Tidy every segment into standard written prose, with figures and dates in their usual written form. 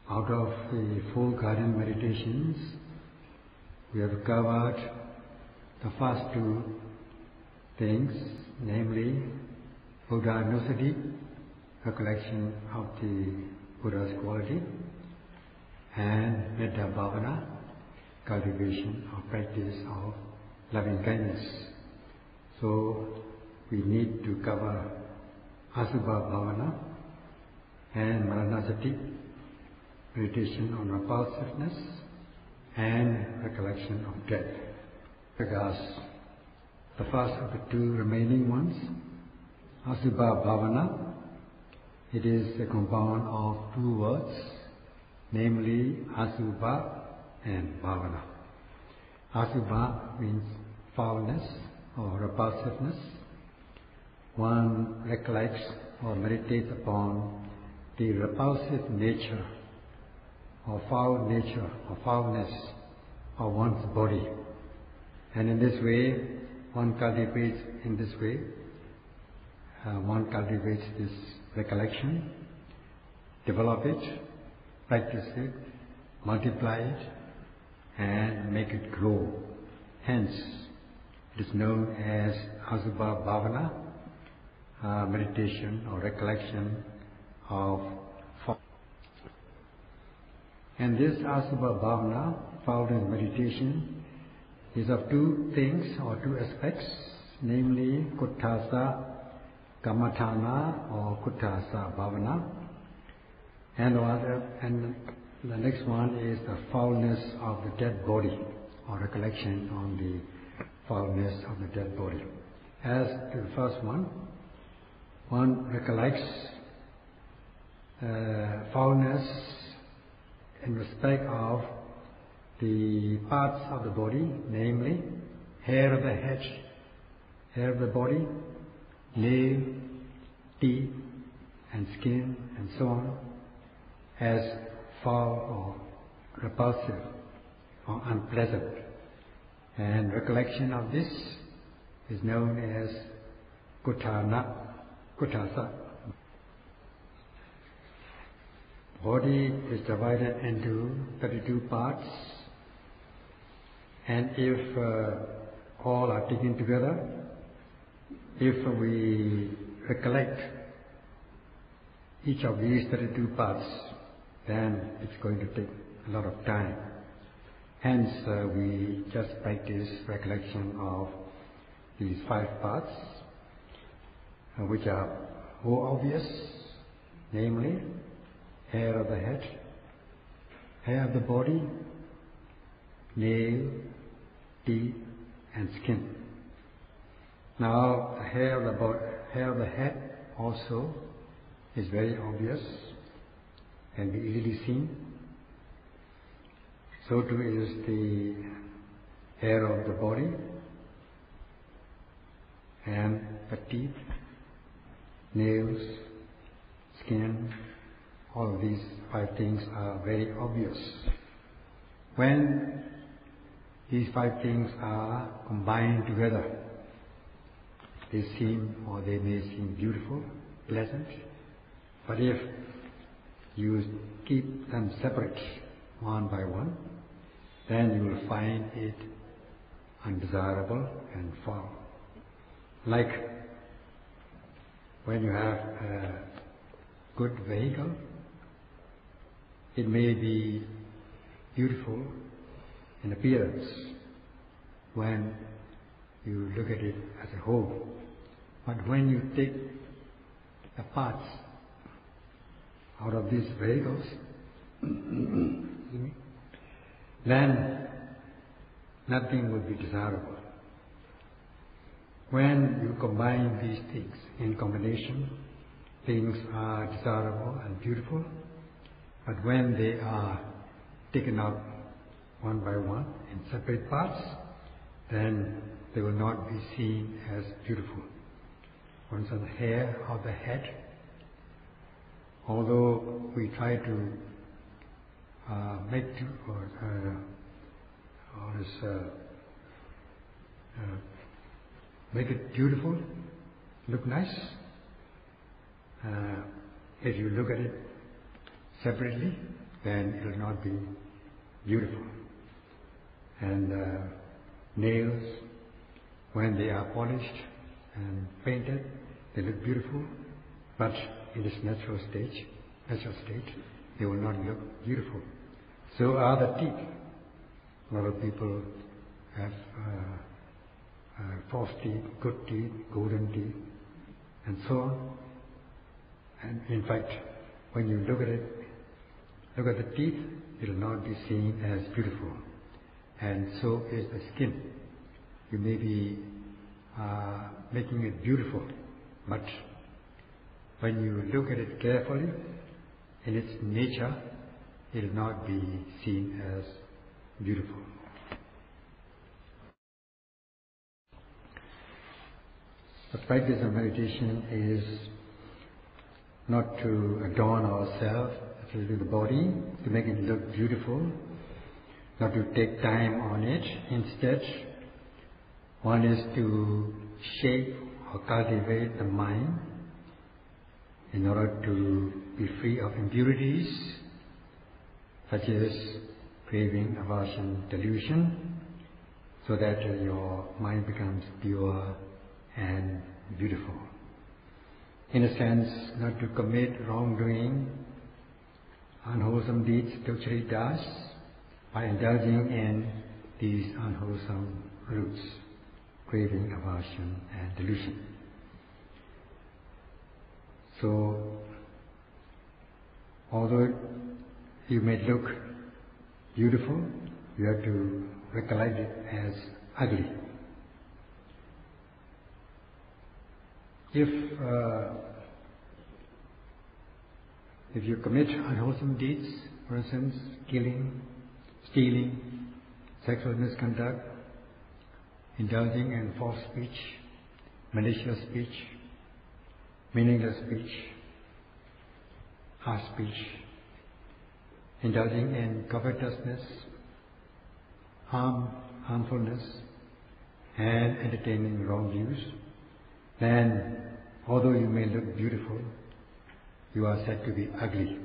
Out of the 4 garden meditations, we have covered the first 2 things, namely Buddha-Nussati, recollection of the Buddha's quality, and Metta Bhavana, cultivation or practice of loving kindness. So we need to cover Asubha Bhavana and Maranussati, meditation on repulsiveness and recollection of death. Because the first of the 2 remaining ones, Asubha Bhavana, it is a compound of 2 words, namely Asubha and Bhavana. Asubha means foulness or repulsiveness. One recollects or meditates upon the repulsive nature or foul nature or foulness of one's body. And in this way, one cultivates this recollection, develop it, practice it, multiply it, and make it grow. Hence, it is known as Asubha Bhavana, meditation or recollection of foul. And this Asubha Bhavana, foulness meditation, is of 2 things or 2 aspects, namely Kuttasa Kammatthana or Kuttasa Bhavana, and the next one is the foulness of the dead body, or recollection on the foulness of the dead body. As to the first one recollects foulness in respect of the parts of the body, namely hair of the head, hair of the body, nail, teeth, and skin, and so on, as foul or repulsive or unpleasant. And recollection of this is known as Kuttasa. Body is divided into 32 parts, and if all are taken together, if we recollect each of these 32 parts, then it's going to take a lot of time. Hence, we just practice recollection of these 5 parts, which are more obvious, namely hair of the head, hair of the body, nail, teeth, and skin. Now, the hair of the head also is very obvious, can be easily seen. So too is the hair of the body and the teeth, nails, skin. All of these 5 things are very obvious. When these 5 things are combined together, they may seem beautiful, pleasant, but if you keep them separate one by one, then you will find it undesirable and foul. Like when you have a good vehicle, it may be beautiful in appearance when you look at it as a whole. But when you take the parts out of these vehicles, then nothing will be desirable. When you combine these things in combination, things are desirable and beautiful, but when they are taken out one by one in separate parts, then they will not be seen as beautiful. For instance, the hair of the head, although we try to make it beautiful, look nice, if you look at it separately, then it will not be beautiful. And nails, when they are polished and painted, they look beautiful, but in its natural state, they will not look beautiful. So are the teeth. A lot of people have false teeth, good teeth, golden teeth, and so on. And in fact, when you look at it, look at the teeth, it will not be seen as beautiful. And so is the skin. You may be making it beautiful, but when you look at it carefully, in its nature, it will not be seen as beautiful. The practice of meditation is not to adorn ourselves, especially the body, to make it look beautiful, not to take time on it. Instead, one is to shape or cultivate the mind in order to be free of impurities, such as craving, aversion, delusion, so that your mind becomes pure and beautiful. In a sense, not to commit wrongdoing, unwholesome deeds, ducharitas, by indulging in these unwholesome roots, craving, aversion, and delusion. So, although you may look beautiful, you have to recollect it as ugly. If you commit unwholesome deeds, for instance, killing, stealing, sexual misconduct, indulging in false speech, malicious speech, meaningless speech, harsh speech, indulging in covetousness, harmfulness, and entertaining wrong views, then although you may look beautiful, you are said to be ugly,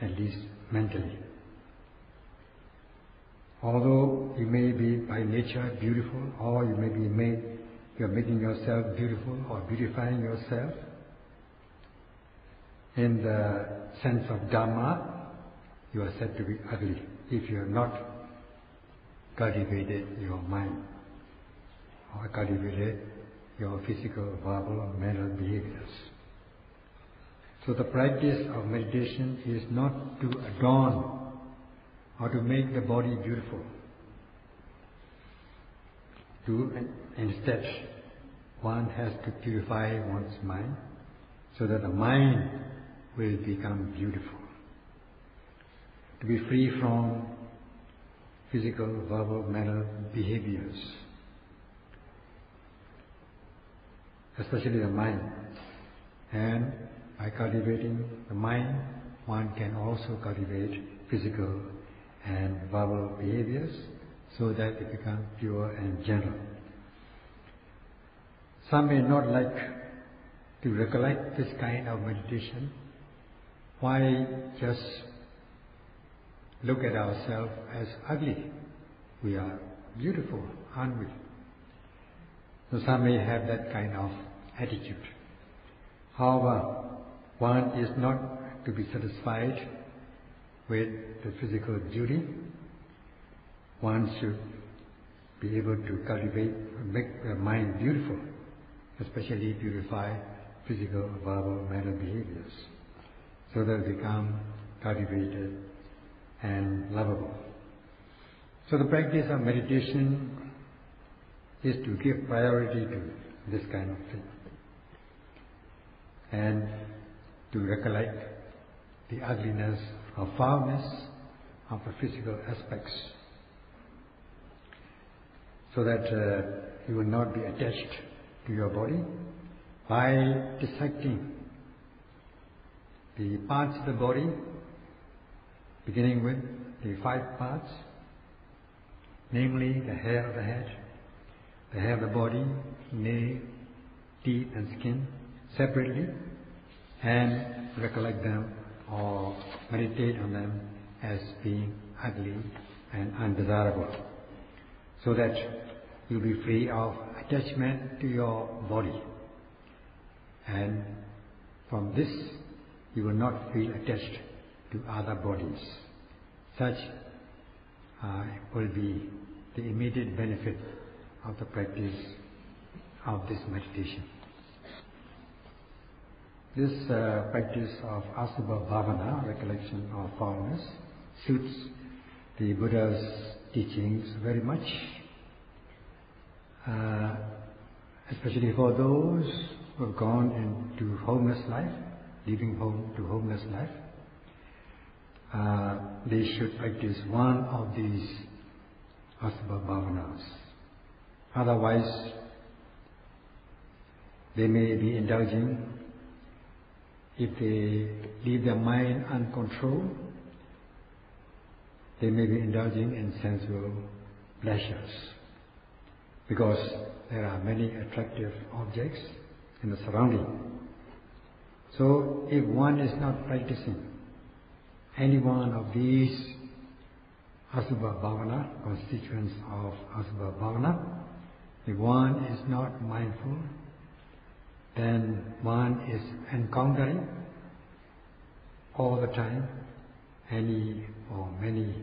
at least mentally. Although you may be by nature beautiful, or you are making yourself beautiful or beautifying yourself, in the sense of Dhamma, you are said to be ugly if you have not cultivated your mind or cultivated your physical, verbal, or mental behaviors. So the practice of meditation is not to adorn or to make the body beautiful. Instead, one has to purify one's mind so that the mind will become beautiful. To be free from physical, verbal, mental behaviors, especially the mind. And by cultivating the mind, one can also cultivate physical and verbal behaviors so that it becomes pure and gentle. Some may not like to recollect this kind of meditation. Why just look at ourselves as ugly? We are beautiful, aren't we? So some may have that kind of attitude. However, one is not to be satisfied with the physical beauty. One should be able to cultivate, make the mind beautiful, especially purify physical, verbal, mental behaviors, so that they become cultivated and lovable. So the practice of meditation is to give priority to this kind of thing and to recollect the ugliness or foulness of the physical aspects, so that you will not be attached to your body. By dissecting the parts of the body, beginning with the 5 parts, namely the hair of the head, the hair of the body, nail, teeth and skin separately, and recollect them or meditate on them as being ugly and undesirable, so that you'll be free of attachment to your body. And from this, you will not feel attached to other bodies. Such will be the immediate benefit of the practice of this meditation. This practice of Asubha Bhavana, recollection of formless, suits the Buddha's teachings very much, especially for those who have gone into homeless life, leaving home to homeless life. They should practice one of these Asubha Bhavanas. Otherwise, they may be indulging, if they leave their mind uncontrolled, they may be indulging in sensual pleasures, because there are many attractive objects in the surrounding. So if one is not practicing any one of these Asubha Bhavana, constituents of Asubha Bhavana, if one is not mindful, then one is encountering all the time any or many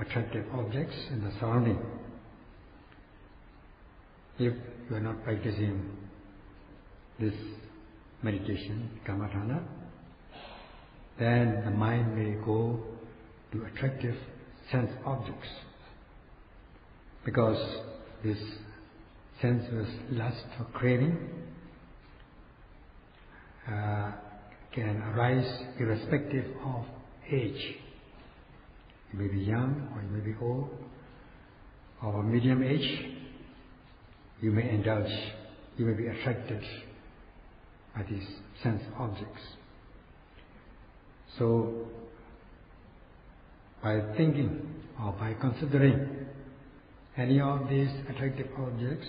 attractive objects in the surrounding. If you are not practicing this meditation, Kammatthana, then the mind may go to attractive sense objects, because this sensuous lust or craving can arise irrespective of age. You may be young, or you may be old, or medium age. You may indulge, you may be attracted by these sense objects. So, by thinking or by considering any of these attractive objects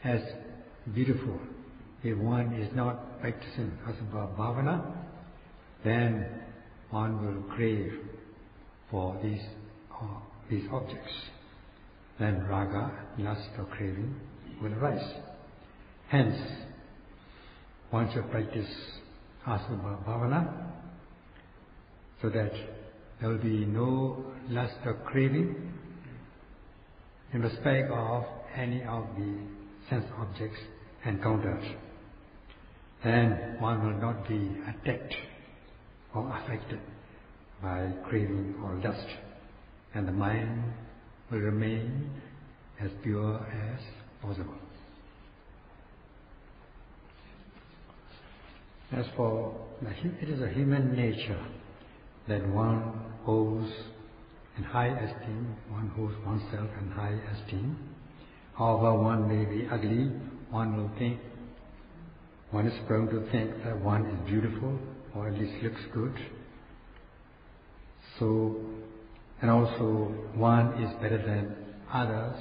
as beautiful, if one is not practicing Asubha Bhavana, then one will crave for these objects. Then raga, lust or craving will arise. Hence, one should practice Asubha Bhavana so that there will be no lust or craving in respect of any of the sense objects encountered. Then one will not be attacked or affected by craving or lust, and the mind will remain as pure as possible. As for it is a human nature that one holds in high esteem, one holds oneself in high esteem. However, one may be ugly, one is prone to think that one is beautiful, or at least looks good. So, and also one is better than others.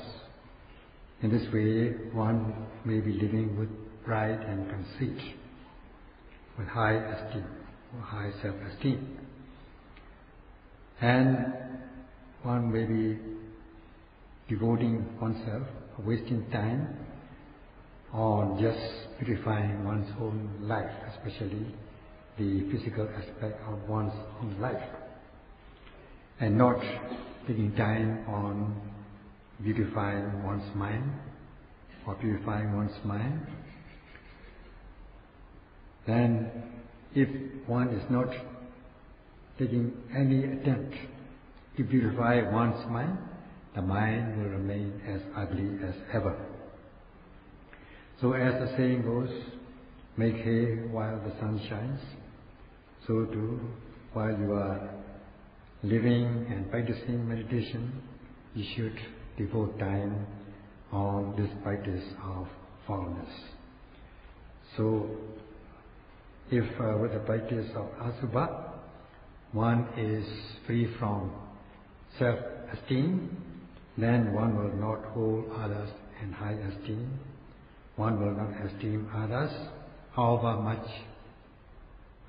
In this way, one may be living with pride and conceit, with high esteem, or high self-esteem. And one may be devoting oneself, wasting time on just purifying one's own life, especially the physical aspect of one's own life, and not taking time on beautifying one's mind or purifying one's mind. Then, if one is not taking any attempt to purify one's mind, the mind will remain as ugly as ever. So as the saying goes, make hay while the sun shines. So too, while you are living and practicing meditation, you should devote time on this practice of formless. So, if with the practice of Asubha, one is free from self-esteem, then one will not hold others in high esteem. One will not esteem others, however much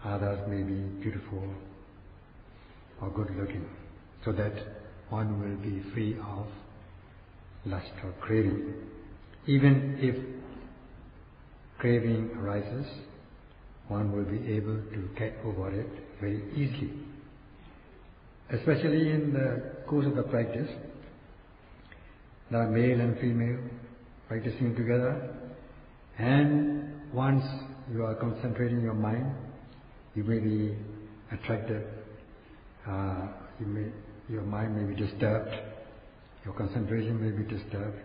others may be beautiful or good looking. so that one will be free of lust or craving. Even if craving arises, one will be able to get over it very easily. Especially in the course of the practice, there are male and female practicing together, and once you are concentrating your mind, you may be attracted, your mind may be disturbed, your concentration may be disturbed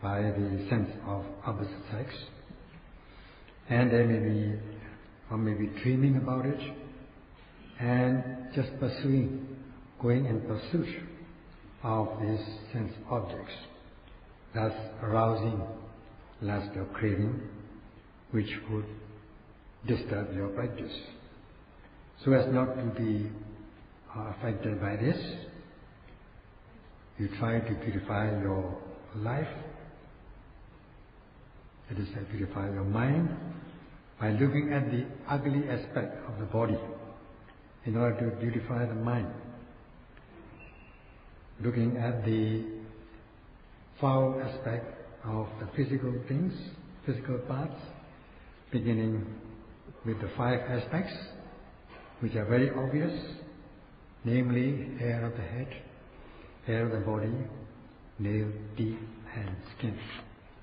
by the sense of opposite sex, and there may be, or may be dreaming about it, and just going in pursuit of these sense objects, thus arousing lust or craving, which would disturb your practice. So as not to be affected by this, you try to purify your life, that is, purify your mind, by looking at the ugly aspect of the body in order to beautify the mind. Looking at the foul aspect of the physical things, physical parts, beginning with the 5 aspects, which are very obvious, namely hair of the head, hair of the body, nail, teeth, and skin.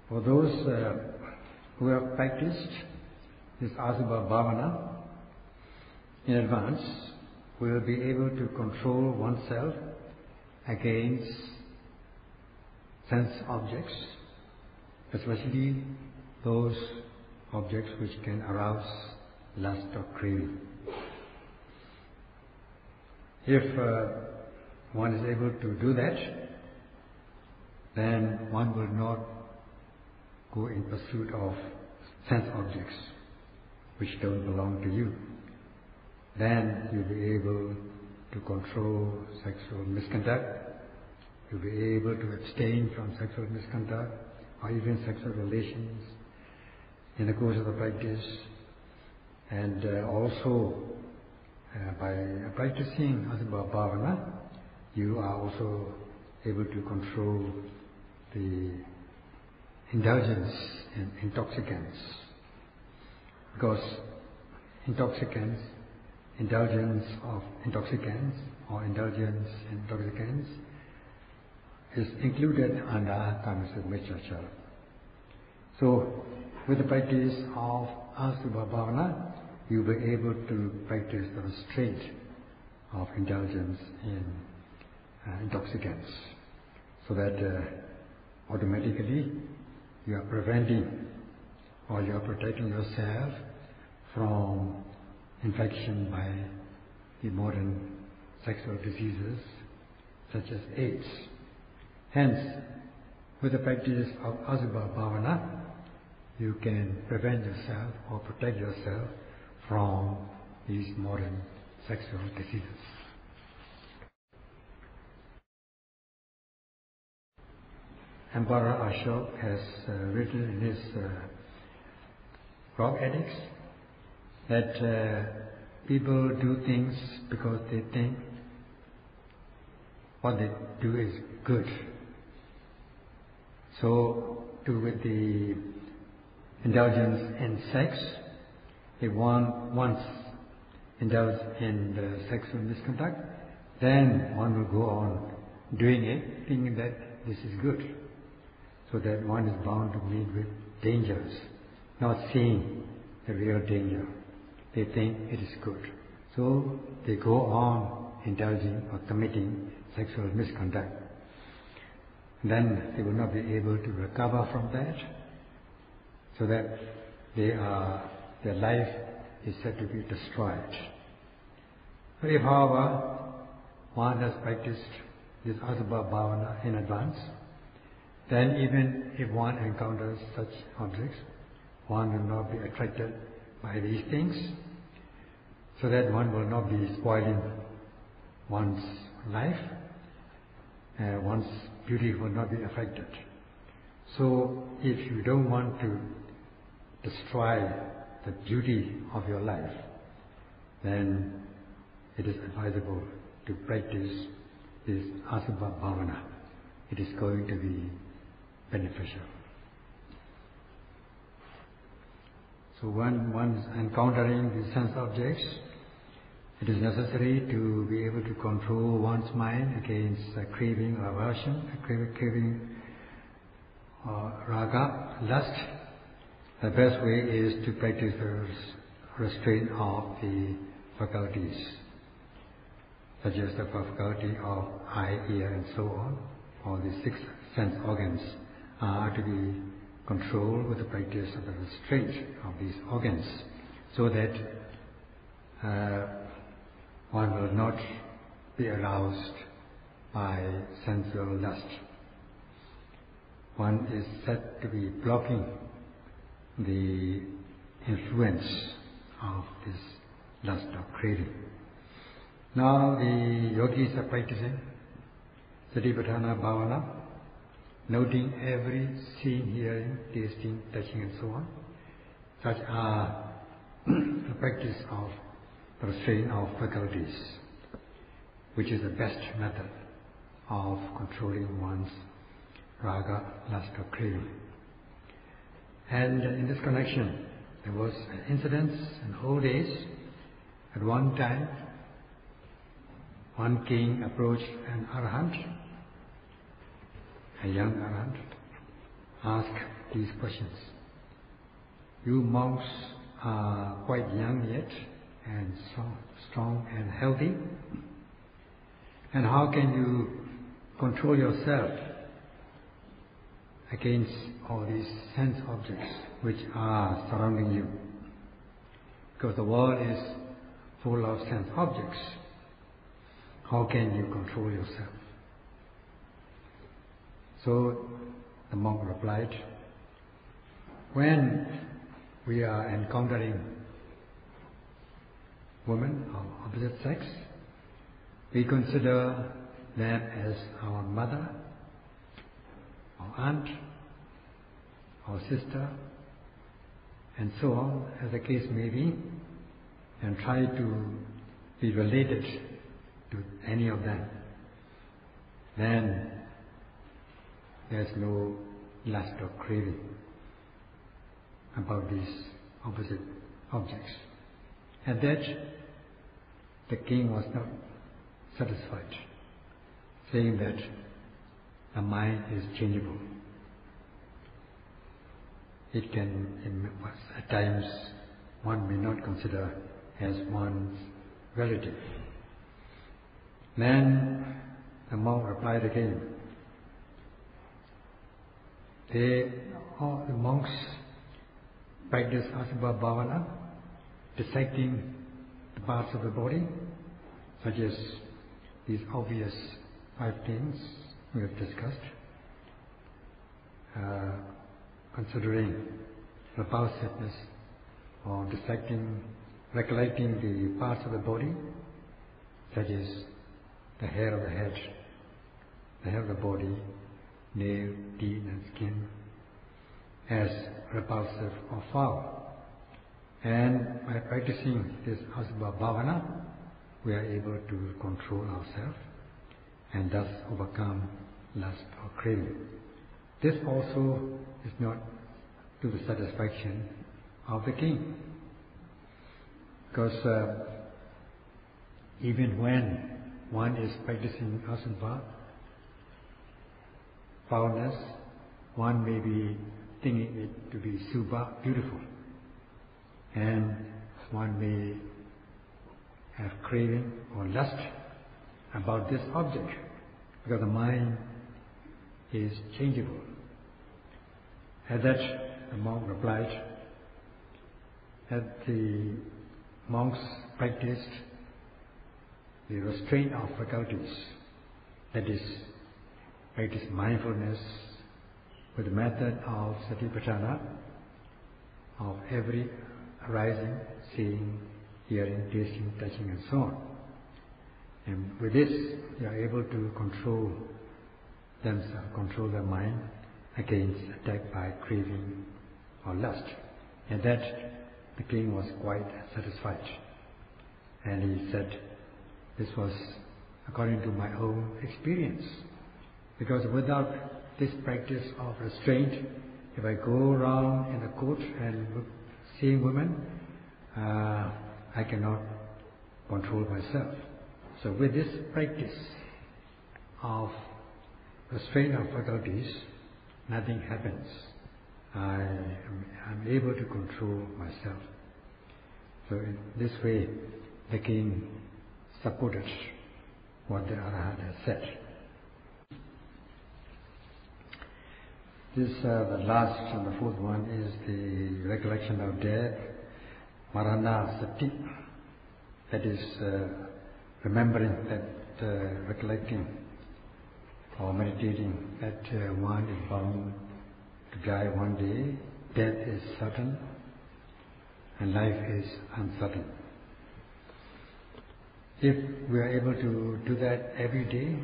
For those who have practiced this Asubha Bhavana in advance, will be able to control oneself against sense objects, especially those objects which can arouse lust or craving. If one is able to do that, then one will not go in pursuit of sense objects which don't belong to you. Then you'll be able to control sexual misconduct, you'll be able to abstain from sexual misconduct or even sexual relations in the course of the practice. And also by practicing Asubha Bhavana, you are also able to control the indulgence in intoxicants. Because indulgence of intoxicants or indulgence in intoxicants is included under Kamasa Michachara. So, with the practice of Asubha Bhavana, you'll be able to practice the restraint of indulgence in intoxicants, so that automatically you are preventing or you are protecting yourself from infection by the modern sexual diseases such as AIDS. Hence, with the practice of Asubha Bhavana, you can prevent yourself or protect yourself from these modern sexual diseases. Emperor Ashok has written in his Rock Edicts that people do things because they think what they do is good. So, with the indulgence in sex, if one once indulges in the sexual misconduct, then one will go on doing it, thinking that this is good. So that one is bound to meet with dangers, not seeing the real danger. They think it is good. So they go on indulging or committing sexual misconduct. Then they will not be able to recover from that, so that their life is said to be destroyed. So if, however, one has practiced this Asubha Bhavana in advance, then even if one encounters such objects, one will not be attracted by these things, so that one will not be spoiling one's life, one's beauty will not be affected. So if you don't want to destroy the beauty of your life, then it is advisable to practice this Asubha Bhavana. It is going to be beneficial. So when one's encountering the sense objects, it is necessary to be able to control one's mind against craving or aversion, craving or raga, lust. The best way is to practice the restraint of the faculties, such as the faculty of eye, ear and so on. All the 6 sense organs are to be controlled with the practice of the restraint of these organs, so that one will not be aroused by sensual lust. One is said to be blocking the influence of this lust or craving. Now the yogis are practicing Satipatthana Bhavana, noting every seeing, hearing, tasting, touching and so on. Such are the practice of the restraint of faculties, which is the best method of controlling one's raga, lust or craving. And in this connection, there was an incident in old days. At one time, one king approached an arahant, a young arahant, asked these questions. You monks are quite young yet, and strong and healthy, and how can you control yourself against all these sense objects which are surrounding you? Because the world is full of sense objects. How can you control yourself? So the monk replied, when we are encountering women of opposite sex, we consider them as our mother, our aunt, our sister, and so on, as the case may be, and try to be related to any of them. Then there's no lust or craving about these opposite objects. At that, the king was not satisfied, saying that the mind is changeable. It can, at times, one may not consider as one's relative. Then the monk replied again. All the monks practice Asubha Bhavana, dissecting the parts of the body, such as these obvious 5 things we have discussed, considering repulsiveness, or dissecting, recollecting the parts of the body, such as the hair of the head, the hair of the body, nail, teeth and skin, as repulsive or foul. And by practicing this Asubha Bhavana, we are able to control ourselves and thus overcome lust or craving. This also is not to the satisfaction of the king, because even when one is practicing Asubha foulness, one may be thinking it to be Subha, beautiful, and one may have craving or lust about this object, because the mind is changeable. At that, the monk replied that the monks practiced the restraint of faculties, that is, practice mindfulness with the method of Satipatthana, of every arising, seeing, hearing, tasting, touching and so on. And with this, they are able to control themselves, control their mind against attack by craving or lust. And that the king was quite satisfied. And he said this was according to my own experience. Because without this practice of restraint, if I go around in the court and seeing women, I cannot control myself. So with this practice of restraint of faculties, nothing happens. I'm able to control myself. So in this way, the King supported what the Arahant has said. This, the last and the fourth one is the recollection of death, Maranussati. That is remembering that, recollecting or meditating that one is bound to die one day, death is certain, and life is uncertain. If we are able to do that every day,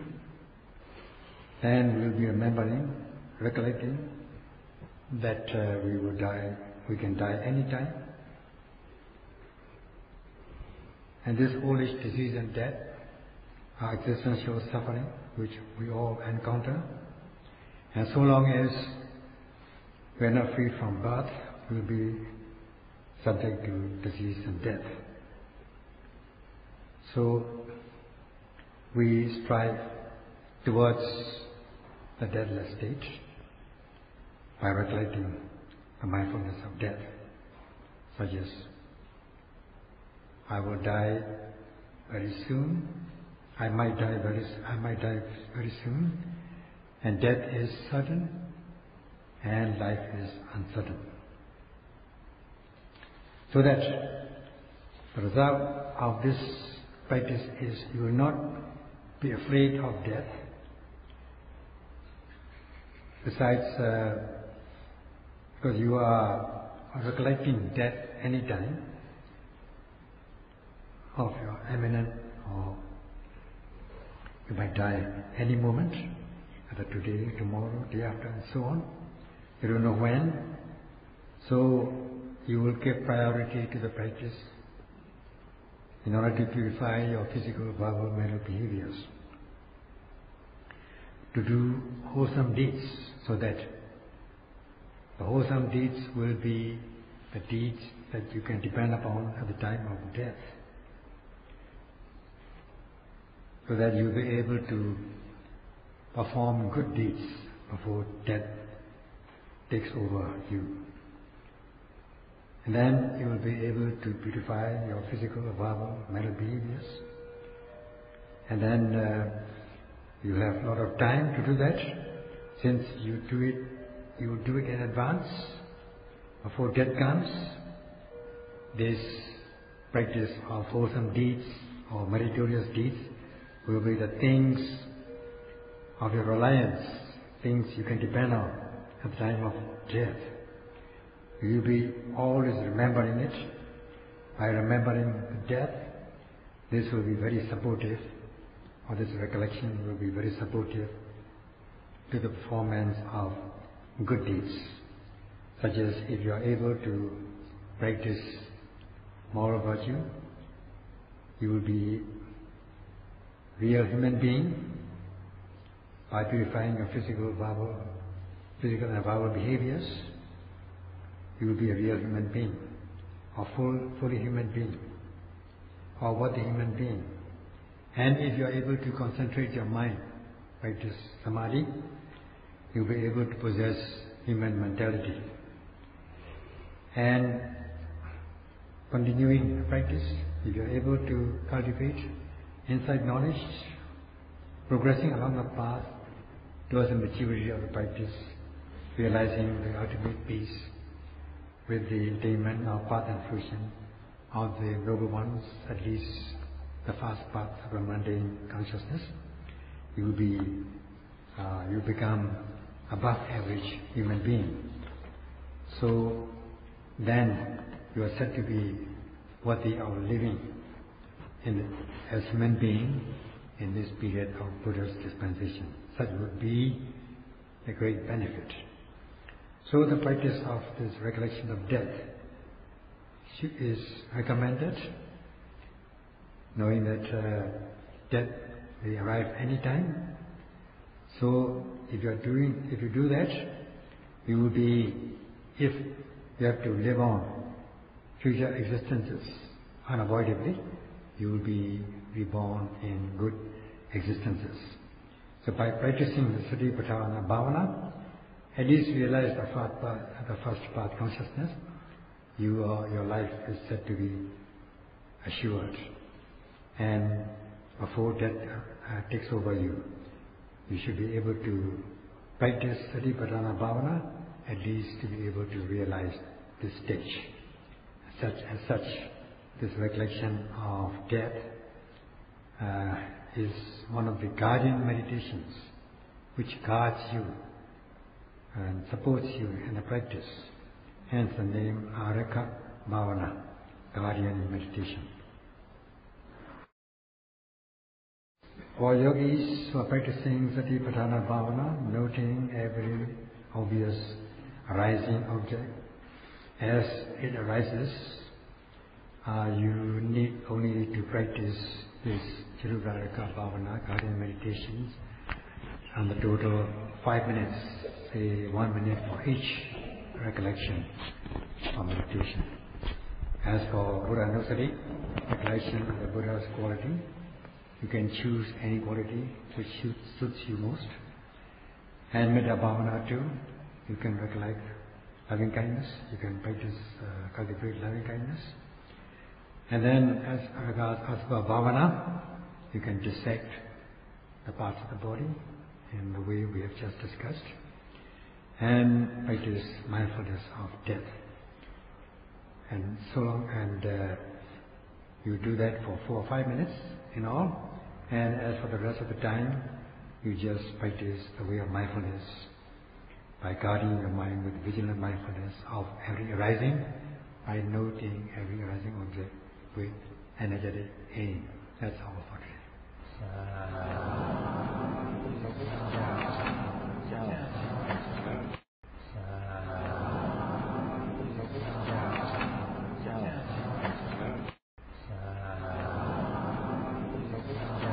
then we'll be remembering, recollecting that we will die, we can die anytime. And this old age, disease and death are existential suffering which we all encounter. And so long as we are not free from birth, we will be subject to disease and death. So we strive towards the deathless state by recollecting the mindfulness of death, such as I will die very soon, I might die very soon, and death is certain and life is uncertain. So that the result of this practice is you will not be afraid of death. Besides, because you are recollecting death any time of your imminent, or you might die any moment, either today, tomorrow, day after, and so on. You don't know when. So you will give priority to the practice in order to purify your physical, verbal, mental behaviors, to do wholesome deeds, so that the wholesome deeds will be the deeds that you can depend upon at the time of death, so that you'll be able to perform good deeds before death takes over you. And then you will be able to purify your physical, verbal, mental behaviors. And then you have a lot of time to do that. Since you do it in advance, before death comes. This practice of wholesome deeds or meritorious deeds will be the things of your reliance, things you can depend on at the time of death. You will be always remembering it. By remembering death, this will be very supportive, or this recollection will be very supportive to the performance of good deeds, such as if you are able to practice moral virtue, you will be real human being by purifying your physical and verbal behaviors. You will be a real human being, or fully human being, or worthy human being. And if you are able to concentrate your mind, practice samadhi, you will be able to possess human mentality. And continuing practice, if you are able to cultivate insight knowledge, progressing along the path towards the maturity of the practice, realizing the ultimate peace with the attainment of path and fruition of the noble ones, at least the fast path of a mundane consciousness, you become above average human being. So then you are said to be worthy of living as human being in this period of Buddha's dispensation. Such would be a great benefit. So the practice of this recollection of death is recommended, knowing that death they arrive anytime. So if you do that, you will be, if you have to live on future existences unavoidably, you will be reborn in good existences. So by practicing the Satipatthana Bhavana, at least realize the first path consciousness, your life is said to be assured. And before death takes over you, you should be able to practice Satipatthana Bhavana, at least to be able to realize this stage. As such, this recollection of death is one of the guardian meditations which guards you and supports you in the practice. Hence the name Araka Bhavana, guardian meditation. For yogis who are practicing Satipatthana Bhavana, noting every obvious arising object as it arises, you need only to practice this Tiruvāraka Bhavana, guardian meditations, on the total 5 minutes, say 1 minute for each recollection or meditation. As for Maranussati, recollection of the Buddha's quality, you can choose any quality which suits you most. And Metta Bhavana too, you can recollect loving kindness, you can practice, cultivate loving kindness. And then as regards Asubha Bhavana, you can dissect the parts of the body in the way we have just discussed, and practice mindfulness of death. And so long, and you do that for 4 or 5 minutes in all. And as for the rest of the time, you just practice the way of mindfulness by guarding your mind with vigilant mindfulness of every arising, by noting every arising object with energetic aim. That's all.